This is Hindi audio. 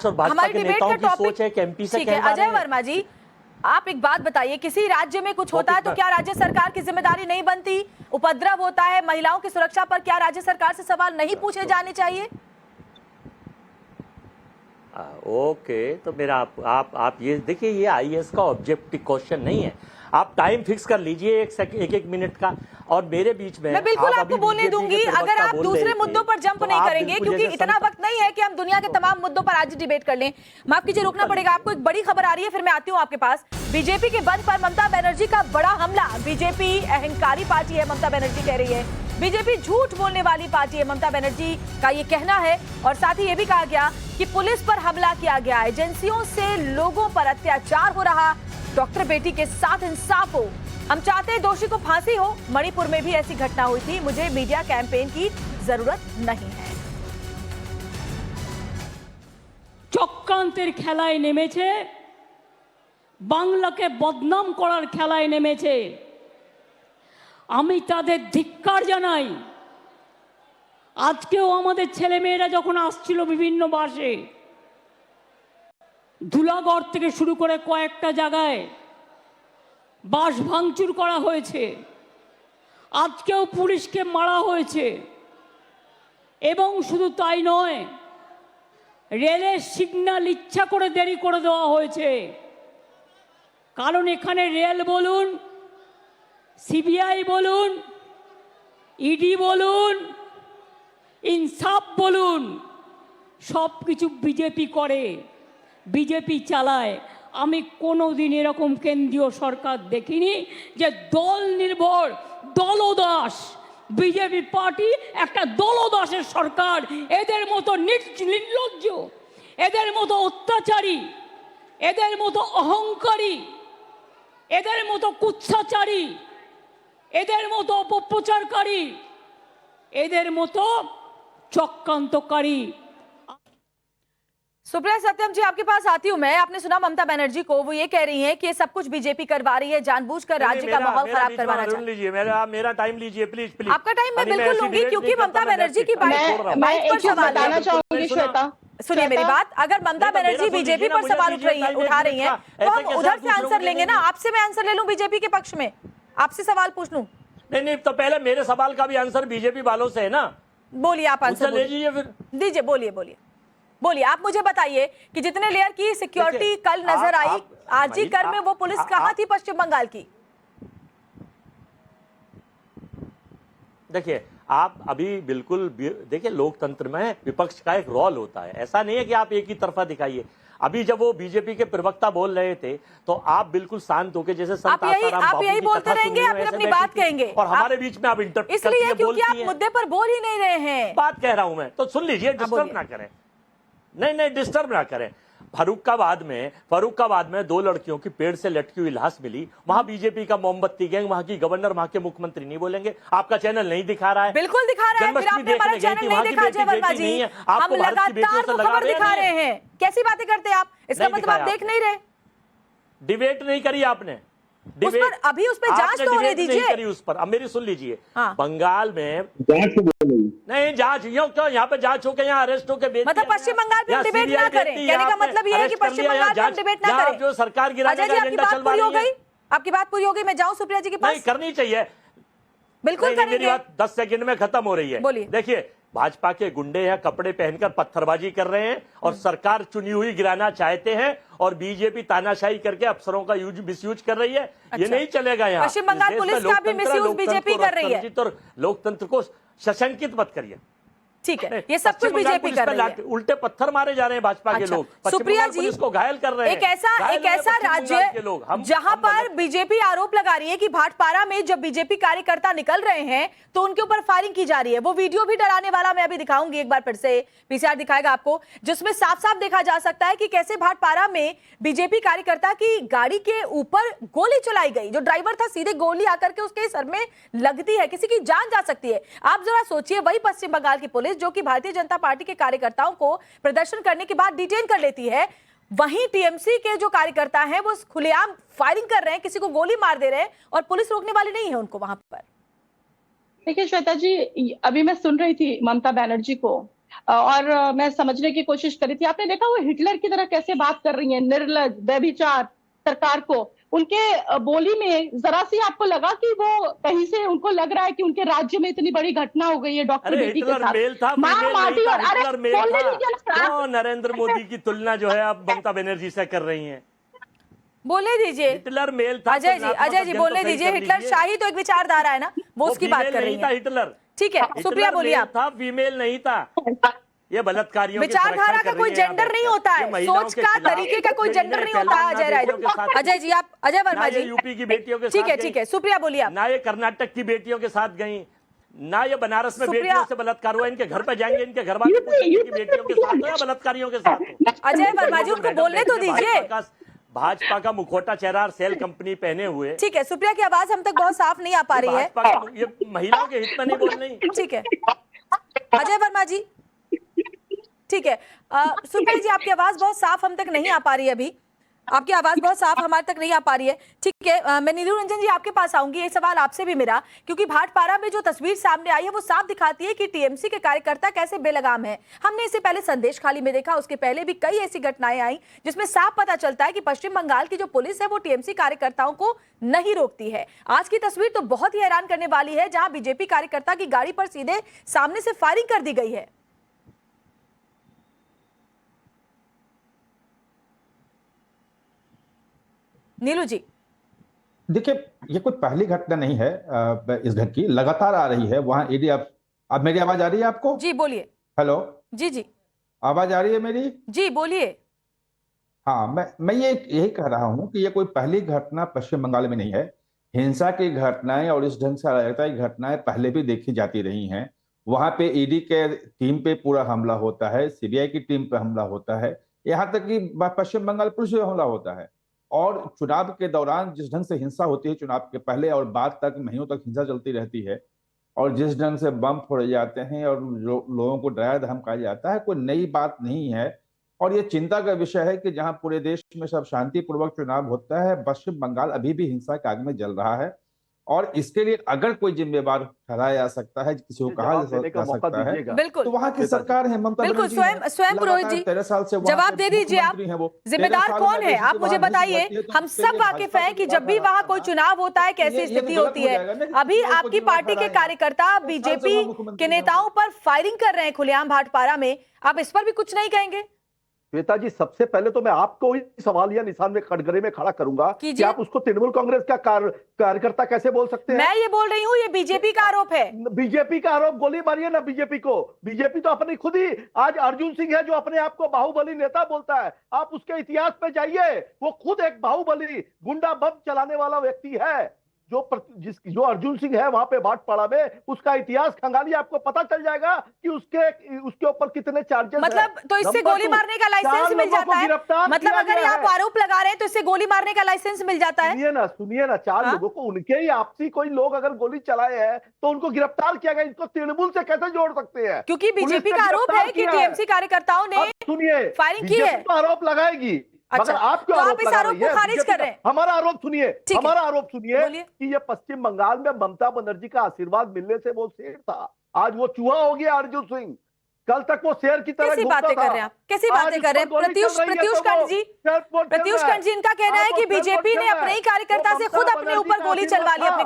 विपक्ष और भाजपा के नेताओं की सोच है कि एमपी से कहलवा रहे हैं। अजय वर्मा जी, आप एक बात बताइए, किसी राज्य में कुछ होता है तो क्या राज्य सरकार की जिम्मेदारी नहीं बनती? उपद्रव होता है, महिलाओं की सुरक्षा पर क्या राज्य सरकार से सवाल नहीं पूछे जाने चाहिए? ओके, तो मेरा आप ये देखिए, ये आईएएस का ऑब्जेक्टिव क्वेश्चन नहीं है। आप टाइम फिक्स कर लीजिए एक मिनट का, और मेरे बीच में मैं बिल्कुल आपको बोलने दूंगी अगर आप दूसरे मुद्दों पर जंप नहीं करेंगे, क्योंकि इतना वक्त नहीं है कि हम दुनिया के तमाम मुद्दों पर आज डिबेट कर लें। माफ कीजिए, रुकना पड़ेगा आपको। एक बड़ी खबर आ रही है, फिर मैं आती हूँ आपके पास। बीजेपी के बंद पर ममता बनर्जी का बड़ा हमला। बीजेपी अहंकारी पार्टी है, ममता बनर्जी कह रही है। बीजेपी झूठ बोलने वाली पार्टी है, ममता बनर्जी का ये कहना है। और साथ ही ये भी कहा गया कि पुलिस पर हमला किया गया, एजेंसियों से लोगों पर अत्याचार हो रहा, डॉक्टर बेटी के साथ इंसाफ हो। हम चाहते हैं दोषी को फांसी हो। मणिपुर में भी ऐसी घटना हुई थी। मुझे मीडिया कैंपेन की जरूरत नहीं है। চক্রান্তের খেলায় নেমেছে, বাংলাকে বদনাম করার খেলায় নেমেছে। আমি তাদের ধিক্কার জানাই। আজকেও আমাদের ছেলেমেয়েরা যখন আসছিল বিভিন্ন বাসে, ধুলাগড় থেকে শুরু করে কয়েকটা জায়গায় বাস ভাঙচুর করা হয়েছে। আজকেও পুলিশকে মারা হয়েছে। এবং শুধু তাই নয়, রেলের সিগন্যাল ইচ্ছা করে দেরি করে দেওয়া হয়েছে। কারণ এখানে রেল বলুন, সিবিআই বলুন, ইডি বলুন, ইনসাফ বলুন, সব কিছু বিজেপি করে, বিজেপি চালায়। আমি কোনোদিন এরকম কেন্দ্রীয় সরকার দেখিনি যে দল নির্ভর দলদাস। বিজেপি পার্টি একটা দলদাসের সরকার। এদের মতো নির্লজ্জ, এদের মতো অত্যাচারী, এদের মতো অহংকারী, এদের মতো কুৎসাচারী, এদের মতো অপপ্রচারকারী, এদের মতো চক্রান্তকারী। सुप्रिया सत्यम जी, आपके पास आती हूँ मैं। आपने सुना ममता बनर्जी को, वो ये कह रही हैं कि ये सब कुछ बीजेपी करवा रही है, जानबूझकर राज्य का माहौल खराब करवाना चाहती है। लीजिए मेरा टाइम लीजिए प्लीज। आपका टाइम मैं बिल्कुल लूंगी, क्योंकि ममता बनर्जी की बाइट पर सवाल बताना चाहूंगी श्वेता, सुनिए मेरी बात। अगर ममता बनर्जी बीजेपी पर सवाल उठा रही है तो हम उधर से आंसर लेंगे ना। आपसे मैं आंसर ले लूं बीजेपी के पक्ष में, आपसे सवाल पूछ लूं? नहीं, तो पहले मेरे सवाल का भी आंसर बीजेपी वालों से है ना। बोलिए, आप आंसर लीजिए, फिर दीजिए। बोलिए आप मुझे बताइए कि जितने लेयर की सिक्योरिटी कल नजर आई आरजी कर में, वो पुलिस कहां थी पश्चिम बंगाल की? देखिए, आप अभी बिल्कुल देखिए, लोकतंत्र में विपक्ष का एक रोल होता है। ऐसा नहीं है कि आप एक ही तरफा दिखाइए। अभी जब वो बीजेपी के प्रवक्ता बोल रहे थे तो आप बिल्कुल शांत होकर, जैसे आप यही बोलते रहेंगे या फिर अपनी बात कहेंगे? और हमारे बीच में आप इंटरप्ट इसलिए क्योंकि आप मुद्दे पर बोल ही नहीं रहे हैं। बात कह रहा हूं मैं, तो सुन लीजिए, डिस्टर्ब ना करें। नहीं, डिस्टर्ब ना करें। फर्रुखाबाद में 2 लड़कियों की पेड़ से लटकी हुई लाश मिली। वहां बीजेपी का मोमबत्ती गैंग, वहां की गवर्नर, वहां के मुख्यमंत्री नहीं बोलेंगे? आपका चैनल नहीं दिखा रहा है? बिल्कुल दिखा रहा है। फिर आपने हमारा चैनल नहीं देखा अजय वर्मा जी। हम लगातार वो खबर दिखा रहे हैं। कैसी बातें करते हैं आप? इसका मतलब आप देख नहीं रहे। डिबेट नहीं करी आपने। उस पर अभी उस पर जांच तो होने दीजिए। उस पर अब मेरी सुन लीजिए। हाँ। बंगाल में नहीं जांच, क्यों यहाँ पे जांच होकर यहाँ अरेस्ट होकर, मतलब पश्चिम बंगाल पे डिबेट ना करें, कहने का मतलब ये है कि पश्चिम बंगाल में डिबेट ना करें। जो सरकार गिराने का एजेंडा चलवा रही है। आपकी बात पूरी हो गई, मैं जाऊं सुप्रिया जी के पास? नहीं, करनी चाहिए, बिल्कुल करेंगे। मेरी बात 10 सेकंड में खत्म हो रही है। बोलिए। देखिए, भाजपा के गुंडे हैं, कपड़े पहनकर पत्थरबाजी कर रहे हैं और सरकार चुनी हुई गिराना चाहते हैं, और बीजेपी तानाशाही करके अफसरों का मिसयूज कर रही है। ये नहीं चलेगा। यहाँ पश्चिम बंगाल पुलिस का भी मिसयूज बीजेपी कर रही है। तो लोकतंत्र को सशंकित मत करिए। ठीक है, ये सब कुछ बीजेपी कर रही है। उल्टे पत्थर मारे जा रहे हैं भाजपा के लोग। सुप्रिया जी, पुलिस को घायल कर रहे हैं। एक ऐसा राज्य जहां पर बीजेपी आरोप लगा रही है कि भाटपारा में जब बीजेपी कार्यकर्ता निकल रहे हैं तो उनके ऊपर फायरिंग की जा रही है। वो वीडियो भी डराने वाला, मैं अभी दिखाऊंगी एक बार फिर से, पीसीआर दिखाएगा आपको, जिसमें साफ साफ देखा जा सकता है कि कैसे भाटपारा में बीजेपी कार्यकर्ता की गाड़ी के ऊपर गोली चलाई गई। जो ड्राइवर था, सीधे गोली आकर के उसके सर में लगती है, किसी की जान जा सकती है। आप जरा सोचिए, वही पश्चिम बंगाल की पुलिस जो कि भारतीय जनता पार्टी के कार्यकर्ताओं को प्रदर्शन करने के बाद डिटेन कर लेती है, वहीं टीएमसी के जो कार्यकर्ता हैं वो खुलेआम फायरिंग कर रहे हैं, किसी को गोली मार दे रहे हैं, और पुलिस रोकने वाली नहीं है उनको वहां पर। देखिए श्वेता जी, अभी मैं सुन रही थी ममता बनर्जी को, और मैं समझने की कोशिश करी थी। आपने देखा वो हिटलर की तरह कैसे बात कर रही हैं, निर्लज, व्यभिचार सरकार को। उनके बोली में जरा सी आपको लगा कि वो कहीं से उनको लग रहा है कि उनके राज्य में इतनी बड़ी घटना हो गई है डॉक्टर अरे बेटी के हिटलर साथ। मेल था, मार फीमेल माटी नहीं था, और अरे हिटलर मेल बोलने था। दीजिए ना। क्यों नरेंद्र मोदी की तुलना जो है आप ममता बनर्जी से कर रही हैं? बोलने दीजिए हिटलर मेल था। अजय जी, तुलनात्मक अजय जी अध्ययन तो बोलने सही दीजिए। कर हिटलर लीजिए। शाही तो एक विचारधारा है ना, वो उसकी बात फीमेल कर रही नहीं था है। हिटलर। ठीक है, सुप्रिया हिटलर बोलिए मेल आप। था, फीमेल नहीं था। ये बलात्कारियों की विचारधारा संरक्षण का कर कोई रही हैं जेंडर आप नहीं बैठकर। होता ये है, महिलाओं सोच के का खिलाफ तरीके का कोई ये जेंडर नहीं होता है। अजय राय जी, बेटियों के साथ अजय जी आप, अजय वर्मा ना ये जी। यूपी की बेटियों के ठीक साथ है, गई, ठीक है, सुप्रिया बोलिए आप। ना ये कर्नाटक की बेटियों के साथ गई, ना ये बनारस में सुप्रिया- बेटियों से बलात्कार हुआ। इनके घर पे जाएंगे, इनके घर वाले पूछेंगे कि बेटियों के साथ हो या बलात्कारियों के साथ हो। अजय वर्मा जी उनको बोलने तो दीजिए। भाजपा का मुखौटा चेहरा और सेल कंपनी पहने हुए। ठीक है, सुप्रिया की आवाज हम तक बहुत साफ नहीं आ पा रही है। भाजपा का ये महिलाओं के हित में नहीं बोल रही। ठीक है अजय वर्मा जी, ठीक है। सुप्रिया जी आपकी आवाज बहुत साफ हम तक नहीं आ पा रही है अभी, आपकी आवाज बहुत साफ हमारे तक नहीं आ पा रही है। ठीक है, मैं नीलू रंजन जी आपके पास आऊंगी। ये सवाल आपसे भी मेरा, क्योंकि भाटपारा में जो तस्वीर सामने आई है वो साफ दिखाती है कि टीएमसी के कार्यकर्ता कैसे बेलगाम है। हमने इसे पहले संदेश खाली में देखा, उसके पहले भी कई ऐसी घटनाएं आई जिसमें साफ पता चलता है कि पश्चिम बंगाल की जो पुलिस है वो टीएमसी कार्यकर्ताओं को नहीं रोकती है। आज की तस्वीर तो बहुत ही हैरान करने वाली है, जहां बीजेपी कार्यकर्ता की गाड़ी पर सीधे सामने से फायरिंग कर दी गई है। नीलू जी, देखिए, ये कोई पहली घटना नहीं है इस ढंग की, लगातार आ रही है वहां ईडी। अब मेरी आवाज आ रही है आपको? जी बोलिए। हेलो, जी जी आवाज आ रही है मेरी? जी बोलिए। हाँ, मैं ये यही कह रहा हूं कि ये कोई पहली घटना पश्चिम बंगाल में नहीं है। हिंसा की घटनाएं और इस ढंग से अराजकता की घटनाएं पहले भी देखी जाती रही हैं। वहां पे ईडी के टीम पे पूरा हमला होता है, सीबीआई की टीम पे हमला होता है, यहाँ तक कि पश्चिम बंगाल पुलिस पे हमला होता है। और चुनाव के दौरान जिस ढंग से हिंसा होती है, चुनाव के पहले और बाद तक महीनों तक हिंसा चलती रहती है, और जिस ढंग से बम फोड़े जाते हैं और लोगों को डराया धमकाया जाता है, कोई नई बात नहीं है। और ये चिंता का विषय है कि जहां पूरे देश में सब शांतिपूर्वक चुनाव होता है, पश्चिम बंगाल अभी भी हिंसा के आग में जल रहा है। और इसके लिए अगर कोई जिम्मेवार ठहराया जा सकता है, किसी को कहा जा सकता है, बिल्कुल तो वहां की सरकार है, ममता बिल्कुल। बनर्जी है। स्वयं पुरोहित जी 13 साल से वहां जवाब पे दे दीजिए आप। मुख्यमंत्री हैं वो। जिम्मेदार 13 साल कौन में है किसी आप के मुझे वहां बताइए। घुस जाती है तो हम उसके सब लिए वाकिफ भाजपा हैं कि को जब भी बात वहां करना कोई चुनाव होता है कैसी ये तो स्थिति गलत होती हो है। जाएगा ना कि अभी किसी और को आपकी जिम्मेदार पार्टी के ठहराया। कार्यकर्ता 13 साल से बीजेपी वहां मुख्यमंत्री के हैं वो। नेताओं पर फायरिंग कर रहे हैं खुलेआम भाटपारा में, आप इस पर भी कुछ नहीं कहेंगे? श्वेता जी, सबसे पहले तो मैं आपको ही सवाल या निशान में कटघरे में खड़ा करूंगा कि आप उसको तृणमूल कांग्रेस का कार्यकर्ता कैसे बोल सकते हैं? मैं ये बोल रही हूँ ये बीजेपी का आरोप है। बीजेपी का आरोप, गोली मारिए ना बीजेपी को। बीजेपी तो अपनी खुद ही, आज अर्जुन सिंह है जो अपने आप को बाहुबली नेता बोलता है, आप उसके इतिहास पे जाइए, वो खुद एक बाहुबली गुंडा बम चलाने वाला व्यक्ति है। जो अर्जुन सिंह है वहां पे भाटपाड़ा में, उसका इतिहास खंगालिए, आपको पता चल जाएगा कि उसके ऊपर कितने चार्जेस हैं। मतलब तो इससे गोली मारने का लाइसेंस मिल जाता है? मतलब अगर ये आप आरोप लगा रहे हैं तो इससे गोली मारने का लाइसेंस मिल जाता है? सुनिए ना, 4 लोगों को, उनके ही आपसी कोई लोग अगर गोली चलाए हैं तो उनको गिरफ्तार किया गया। इनको तृणमूल से कैसे जोड़ सकते हैं? क्योंकि बीजेपी का आरोप है कि टीएमसी कार्यकर्ताओं ने सुनिए, फायरिंग की है। आरोप लगाएगी। अच्छा, मगर आप क्यों तो आप आरोप इस लगा आरोप रही को है? खारिज कर रहे हैं। हमारा आरोप सुनिए, हमारा आरोप सुनिए बोलिए। कि ये पश्चिम बंगाल में ममता बनर्जी का आशीर्वाद मिलने से वो शेर था, आज वो चूहा हो गया अर्जुन सिंह। कल तक वो शेर की तरह कैसी घूमता बातें था। कर रहे हैं आप? कैसी बातें कर रहे हैं? प्रत्युष कंठ जी इनका कहना है कि बीजेपी ने अपने ही कार्यकर्ता से खुद अपने ऊपर गोली चलवा ली अपने